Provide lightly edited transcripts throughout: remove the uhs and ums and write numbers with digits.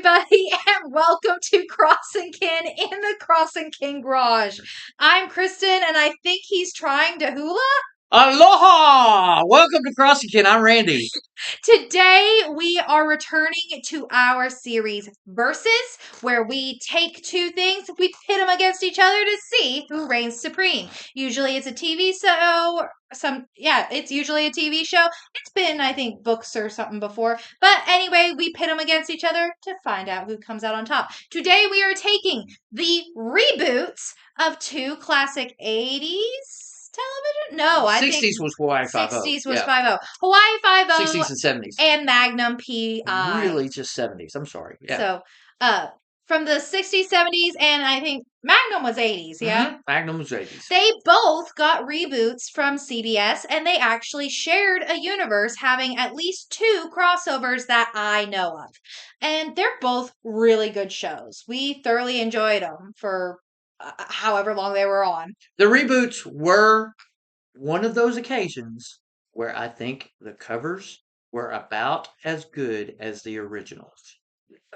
everybody, and welcome to Cross and Kin in the Cross and Kin Garage. I'm Kristen, and I think he's trying to hula. Aloha! Welcome to Crossington. I'm Randy. Today, we are returning to our series Versus, where we take two things, we pit them against each other to see who reigns supreme. Usually, it's a TV show. It's usually a TV show. It's been, I think, books or something before. But anyway, we pit them against each other to find out who comes out on top. Today, we are taking the reboots of two classic 80s television? No, I think 60s was Hawaii 5-0. 60s was Yeah. 5-0. Hawaii 5-0 60s and 70s. and Magnum PI. Really just 70s. I'm sorry. Yeah. So, from the 60s, 70s, and I think Magnum was 80s, yeah? Mm-hmm. Magnum was 80s. They both got reboots from CBS, and they actually shared a universe having at least two crossovers that I know of. And they're both really good shows. We thoroughly enjoyed them for however long they were on. The reboots were one of those occasions where I think the covers were about as good as the originals.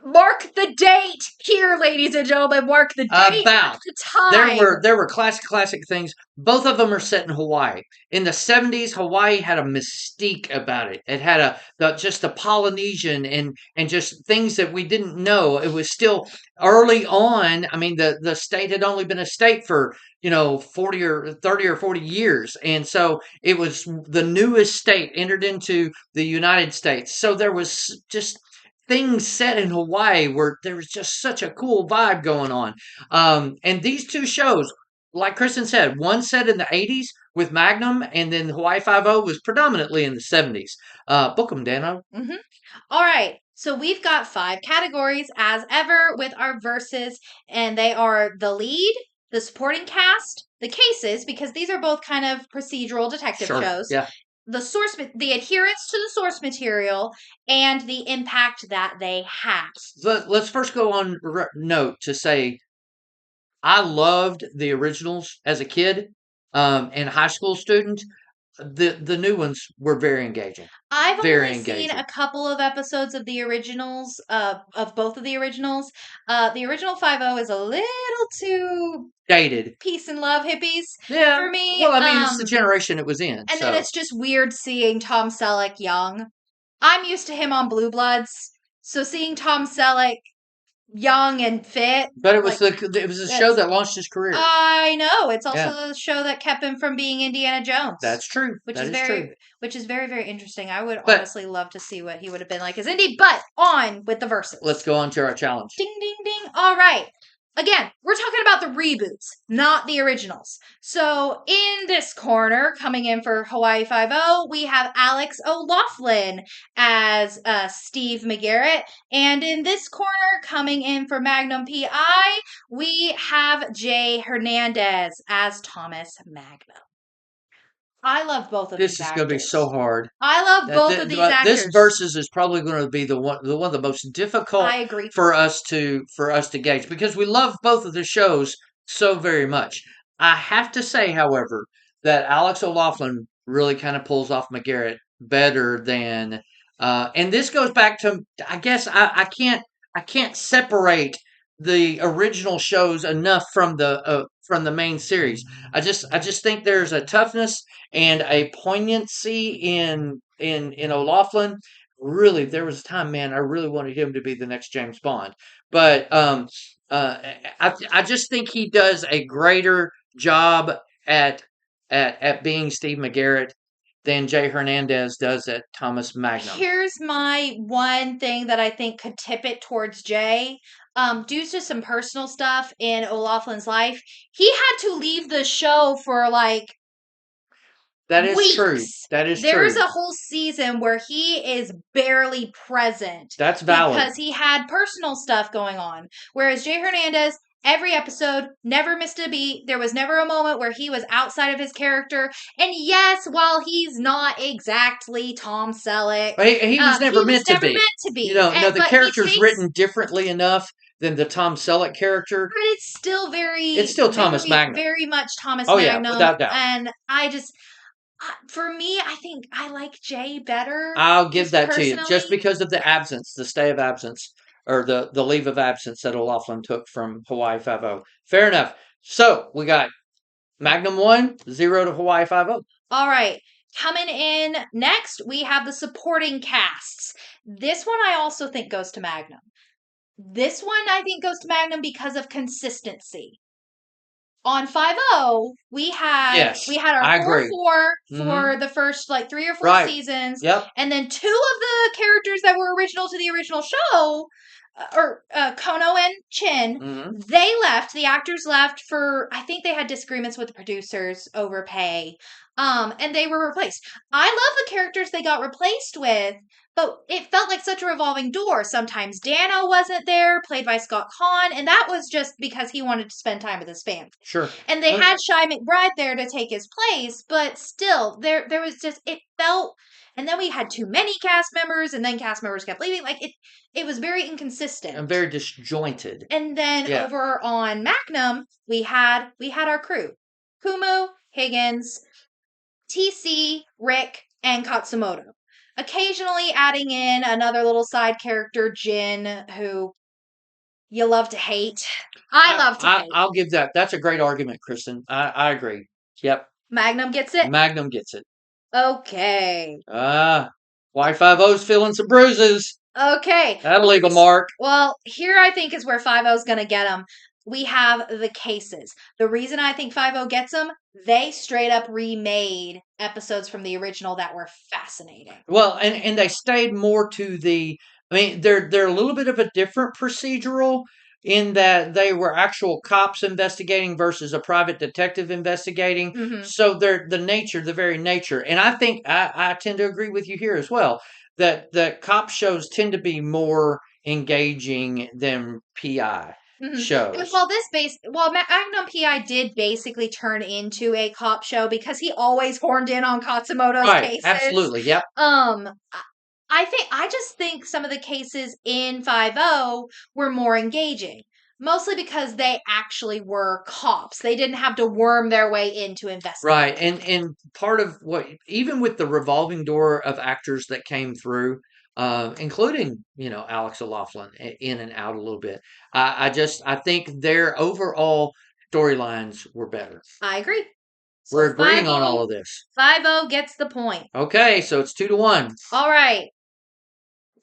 Mark the date here, ladies and gentlemen. Mark the date. About the time. there were classic things. Both of them are set in Hawaii. In the 70s, Hawaii had a mystique about it. It had just the Polynesian and just things that we didn't know. It was still early on. I mean, the state had only been a state for 40 or 30 or 40 years, and so it was the newest state entered into the United States. So there was just things set in Hawaii where there was just such a cool vibe going on. And these two shows, like Kristen said, one set in the 80s with Magnum, and then Hawaii 5-0 was predominantly in the 70s. Book them, Dano. Mm-hmm. All right. So we've got 5 categories as ever with our verses, and they are the lead, the supporting cast, the cases, because these are both kind of procedural detective shows. Yeah. The adherence to the source material, and the impact that they have. Let's first go on note to say I loved the originals as a kid and high school student. The new ones were very engaging. I've only seen a couple of episodes of the originals, of both of the originals. The original 5-0 is a little too dated, peace and love hippies for me. Well, I mean, it's the generation it was in. And then it's just weird seeing Tom Selleck young. I'm used to him on Blue Bloods, so seeing Tom Selleck young and fit. But it was a show that launched his career. I know. It's also the show that kept him from being Indiana Jones. That's true. Which is very, very interesting. I would honestly love to see what he would have been like as Indy. But on with the verses. Let's go on to our challenge. Ding, ding, ding. All right. Again, we're talking about the reboots, not the originals. So in this corner, coming in for Hawaii 5-0, we have Alex O'Loughlin as Steve McGarrett. And in this corner, coming in for Magnum PI, we have Jay Hernandez as Thomas Magnum. I love both of these actors. This is going to be so hard. I love both of these actors. This versus is probably going to be the one of the most difficult I agree. for us to gauge because we love both of the shows so very much. I have to say, however, that Alex O'Loughlin really kind of pulls off McGarrett better than and this goes back to I guess I can't separate the original shows enough from the main series. I just think there's a toughness and a poignancy in O'Loughlin. Really, there was a time, man, I really wanted him to be the next James Bond. But I just think he does a greater job at being Steve McGarrett than Jay Hernandez does at Thomas Magnum. Here's my one thing that I think could tip it towards Jay. Due to some personal stuff in O'Loughlin's life, he had to leave the show for that is weeks. True. That is There's true. a whole season where he is barely present. That's valid. Because he had personal stuff going on. Whereas Jay Hernandez, every episode, never missed a beat. There was never a moment where he was outside of his character. And yes, while he's not exactly Tom Selleck, he was never meant to be. The character's written differently enough than the Tom Selleck character. But it's still Thomas Magnum. Very much Thomas Magnum. Yeah, without doubt. And I just, for me, I think I like Jay better. I'll give that to you. Just because of the stay of absence. or the leave of absence that O'Loughlin took from Hawaii Five-0. Fair enough. So we got Magnum 1, 0 to Hawaii Five-0. All right. Coming in next, we have the supporting casts. This one I also think goes to Magnum. This one I think goes to Magnum because of consistency. On 5-0, Yes, we had our I 4-4 agree. for the first like 3 or 4 Right. seasons, Yep. and then two of the characters that were original to the original show, Kono and Chin, hmm they left. The actors left for, I think they had disagreements with the producers over pay, and they were replaced. I love the characters they got replaced with, but it felt like such a revolving door. Sometimes Dano wasn't there, played by Scott Conn, and that was just because he wanted to spend time with his family. Sure. And they had Shy McBride there to take his place, but still, there was just, it felt, and then we had too many cast members, and then cast members kept leaving. Like it was very inconsistent And very disjointed. And then Yeah. over on Magnum, we had our crew: Kumu, Higgins, TC, Rick, and Katsumoto. Occasionally adding in another little side character, Jin, who you love to hate. I love to hate. I'll give that. That's a great argument, Kristen. I agree. Yep. Magnum gets it? Magnum gets it. Okay. Y50's feeling some bruises. Okay. That'll leave a mark. Well, here I think is where 5-0 is going to get them. We have the cases. The reason I think 5-0 gets them, they straight up remade episodes from the original that were fascinating. Well, and they stayed more to the. I mean, they're a little bit of a different procedural in that they were actual cops investigating versus a private detective investigating. Mm-hmm. So they're the very nature, and I think I tend to agree with you here as well that cop shows tend to be more engaging than PI. Mm-hmm. Shows. Well, Magnum PI did basically turn into a cop show because he always horned in on Katsumoto's cases. Absolutely, yep. I just think some of the cases in 5-0 were more engaging. Mostly because they actually were cops. They didn't have to worm their way into investigate. Right. And part of what, even with the revolving door of actors that came through, including, Alex O'Loughlin in and out a little bit. I think their overall storylines were better. I agree. So we're agreeing on all of this. 5-0 gets the point. Okay, so it's 2-1. All right.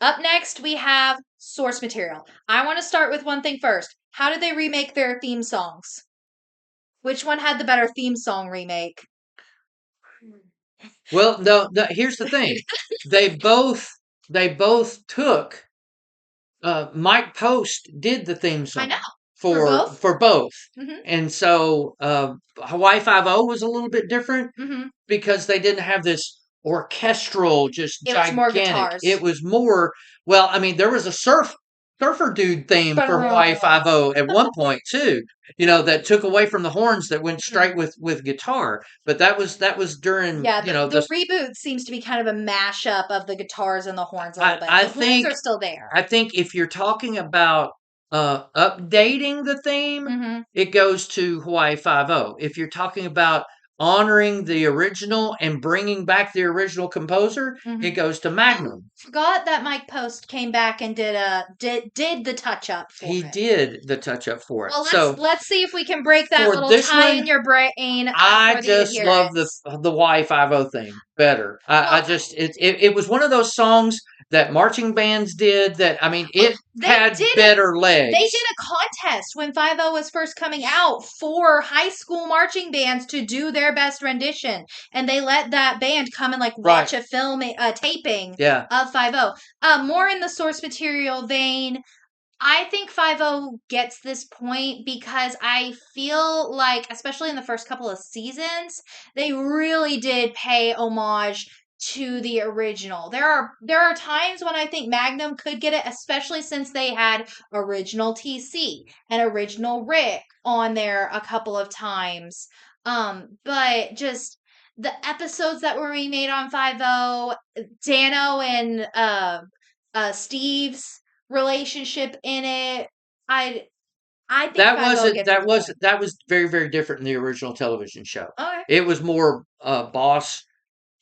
Up next, we have source material. I want to start with one thing first. How did they remake their theme songs? Which one had the better theme song remake? Well, no, here's the thing. They both took Mike Post did the theme song. I know. For both. Mm-hmm. And so Hawaii Five-0 was a little bit different because they didn't have this orchestral, just gigantic. Was more guitars. It was more, well, I mean, there was a surfer dude theme for Hawaii Five-0 at one point too. That took away from the horns that went straight with guitar. But that was during the reboot seems to be kind of a mashup of the guitars and the horns a little bit. The horns are still there. I think if you're talking about updating the theme, it goes to Hawaii Five-0. If you're talking about honoring the original and bringing back the original composer, it goes to Magnum. Forgot that Mike Post came back and did the touch up for it. He did the touch up for it. Well, let's see if we can break that little tie in your brain. I just love the Hawaii Five-0 thing better. It was one of those songs that marching bands did that, I mean, it had better legs. They did a contest when 5-0 was first coming out for high school marching bands to do their best rendition. And they let that band come and watch a film taping of 5-0. More in the source material vein, I think 5-0 gets this point because I feel like, especially in the first couple of seasons, they really did pay homage to the original. There are times when I think Magnum could get it, especially since they had original TC and original Rick on there a couple of times. But just the episodes that were remade on 5-0, Dano and Steve's relationship in it, I think that was very, very different in the original television show. Okay. It was more boss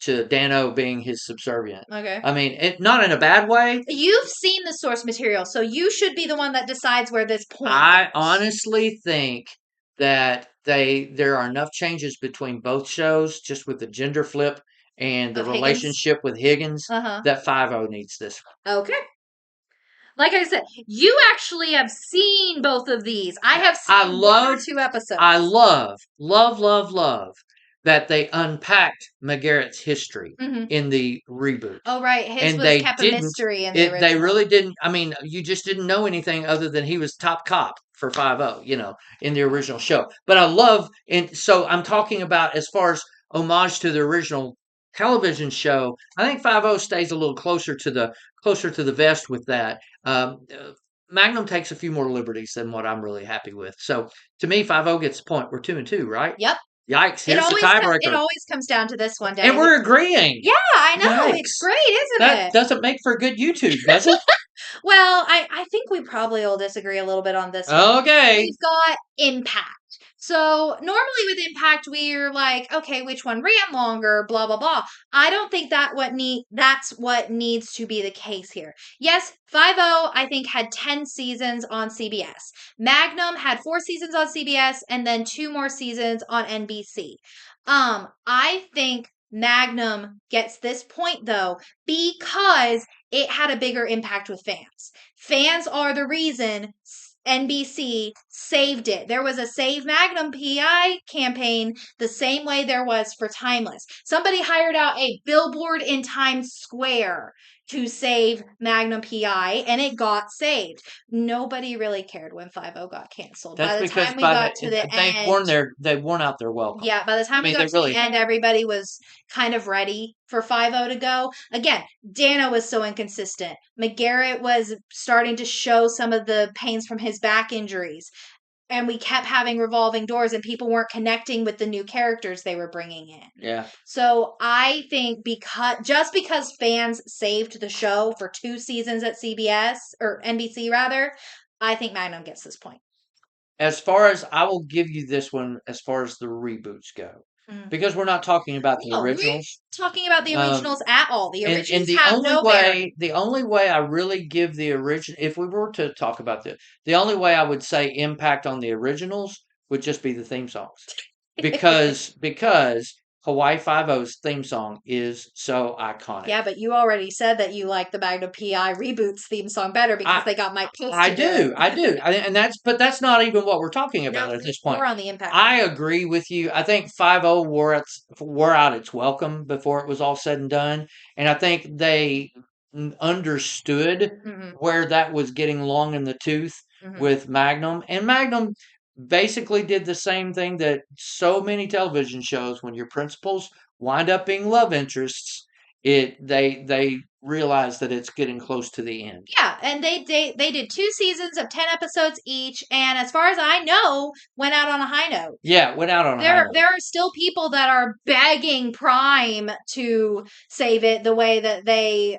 to Dano being his subservient. Okay. I mean, not in a bad way. You've seen the source material, so you should be the one that decides where this point I goes. honestly think that there are enough changes between both shows, just with the gender flip and the Of Higgins? relationship with Higgins, Uh-huh. that 5-0 needs this. Okay. Like I said, you actually have seen both of these. I have seen one or two episodes. I love that they unpacked McGarrett's history in the reboot. Oh, right. His And was they kept a didn't. mystery in the original. They really didn't. I mean, you just didn't know anything other than he was top cop for 5-0, in the original show. But I love, and so I'm talking about as far as homage to the original television show. I think 5-0 stays a little closer to the vest with that. Magnum takes a few more liberties than what I'm really happy with. So to me, 5-0 gets the point. We're 2-2, right? Yep. Yikes! Here's the tiebreaker. It always comes down to this one, Daddy. And we're agreeing. Yeah, I know. Yikes. It's great, isn't it? That doesn't make for good YouTube, does it? Well, I think we probably will disagree a little bit on this one. Okay. We've got Impact. So normally with Impact, we're like, okay, which one ran longer, blah, blah, blah. I don't think that's what needs to be the case here. Yes, 5-0, I think, had 10 seasons on CBS. Magnum had 4 seasons on CBS and then 2 more seasons on NBC. I think Magnum gets this point, though, because it had a bigger impact with fans. Fans are the reason NBC saved it. There was a Save Magnum PI campaign the same way there was for Timeless. Somebody hired out a billboard in Times Square to save Magnum PI, and it got saved. Nobody really cared when 5-0 got canceled. That's by the because time we got to the end, they've worn out their welcome. Yeah, by the time we got to the end, everybody was kind of ready for 5-0 to go. Again, Dano was so inconsistent. McGarrett was starting to show some of the pains from his back injuries. And we kept having revolving doors, and people weren't connecting with the new characters they were bringing in. Yeah. So I think because fans saved the show for 2 seasons at CBS, or NBC rather, I think Magnum gets this point. As far as I will give you this one, as far as the reboots go, because we're not talking about the originals. We're talking about the originals at all. The originals and the have only no way, the only way I really give the original, if we were to talk about the only way I would say impact on the originals would just be the theme songs, because Hawaii 5-0's theme song is so iconic. Yeah, but you already said that you like the Magnum PI Reboots theme song better because they got Mike Post. I do, and that's not even what we're talking about at this point. We're on the impact. I agree with you. I think 5-0 wore out its welcome before it was all said and done, and I think they understood where that was getting long in the tooth with Magnum, and Magnum basically did the same thing that so many television shows, when your principals wind up being love interests, they realize that it's getting close to the end. Yeah, and they did 2 seasons of 10 episodes each, and as far as I know, went out on a high note. Yeah, went out on a high note. There are still people that are begging Prime to save it the way that they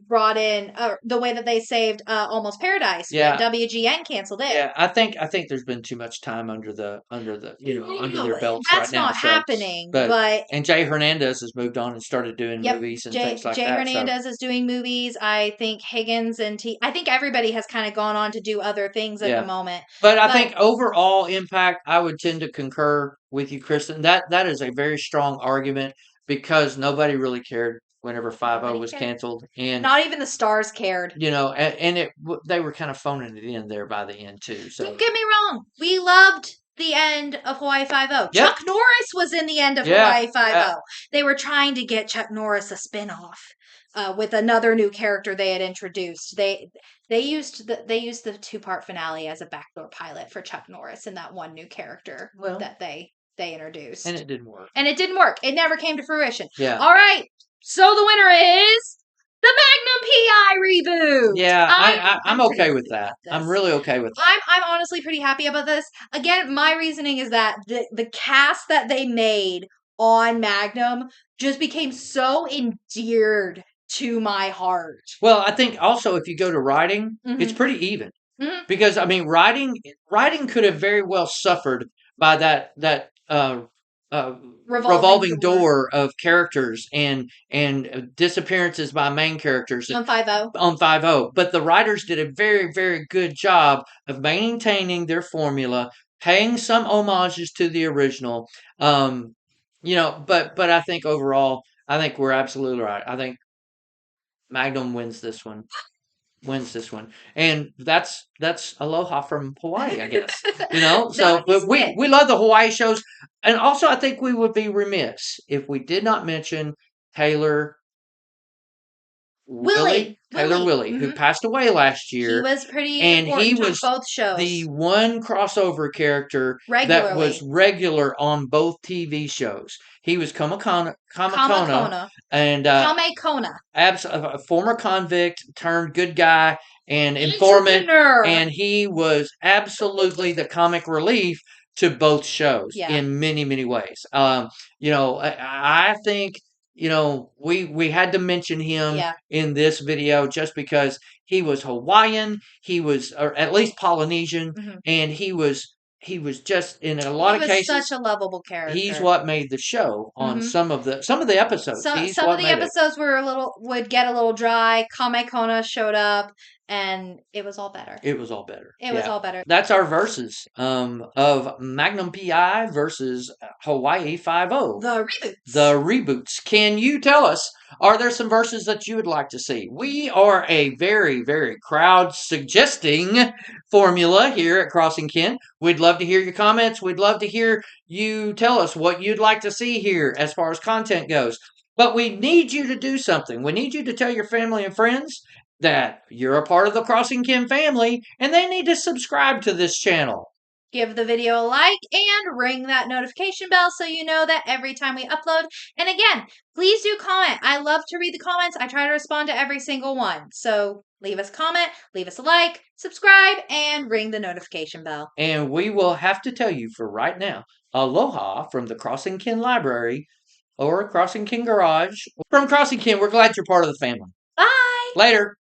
brought in the way that they saved Almost Paradise. Yeah, WGN canceled it. Yeah, I think there's been too much time under their belts. That's right now. Not happening. But and Jay Hernandez has moved on and started doing movies and things like that. Jay Hernandez is doing movies. I think Higgins I think everybody has kind of gone on to do other things at the moment. But I think overall impact, I would tend to concur with you, Kristen. That is a very strong argument, because nobody really cared whenever 5-0 was canceled, and not even the stars cared. And they were kind of phoning it in there by the end too. So don't get me wrong, we loved the end of Hawaii 5-0. Yep. Chuck Norris was in the end of Hawaii 5-0. They were trying to get Chuck Norris a spinoff with another new character they had introduced. They used the 2-part finale as a backdoor pilot for Chuck Norris and that one new character that they introduced, and it didn't work. It never came to fruition. Yeah. All right. So the winner is the Magnum PI reboot. Yeah, I'm okay with that. I'm really okay with that. I'm honestly pretty happy about this. Again, my reasoning is that the cast that they made on Magnum just became so endeared to my heart. Well, I think also if you go to writing, it's pretty even. Because I mean, writing could have very well suffered by that revolving door of characters and disappearances by main characters on 5-0. on 5-0. But the writers did a very, very good job of maintaining their formula, paying some homages to the original. But I think overall, I think we're absolutely right. I think Magnum wins this one. And that's aloha from Hawaii, I guess. So but we love the Hawaii shows, and also I think we would be remiss if we did not mention Taylor Willie, who passed away last year. He was pretty and important he to was both shows. the one crossover character that was regular on both TV shows. He was Kamakona and Kamekona. A former convict turned good guy and informant, and he was absolutely the comic relief to both shows in many, many ways. I think we had to mention him in this video just because he was Hawaiian, he was, or at least Polynesian, and he was just in a lot of cases such a lovable character. He's what made the show on some of the episodes. Some of the episodes would get a little dry. Kamekona showed up, and it was all better. It was all better. That's our verses of Magnum PI versus Hawaii 5-0. The reboots. Can you tell us, are there some verses that you would like to see? We are a very, very crowd suggesting formula here at Crossing Kin. We'd love to hear your comments. We'd love to hear you tell us what you'd like to see here as far as content goes. But we need you to do something. We need you to tell your family and friends that you're a part of the Crossing Kin family, and they need to subscribe to this channel. Give the video a like and ring that notification bell so you know that every time we upload. And again, please do comment. I love to read the comments. I try to respond to every single one. So leave us a comment, leave us a like, subscribe, and ring the notification bell. And we will have to tell you for right now, aloha from the Crossing Kin Library or Crossing Kin Garage. From Crossing Kin, we're glad you're part of the family. Bye! Later!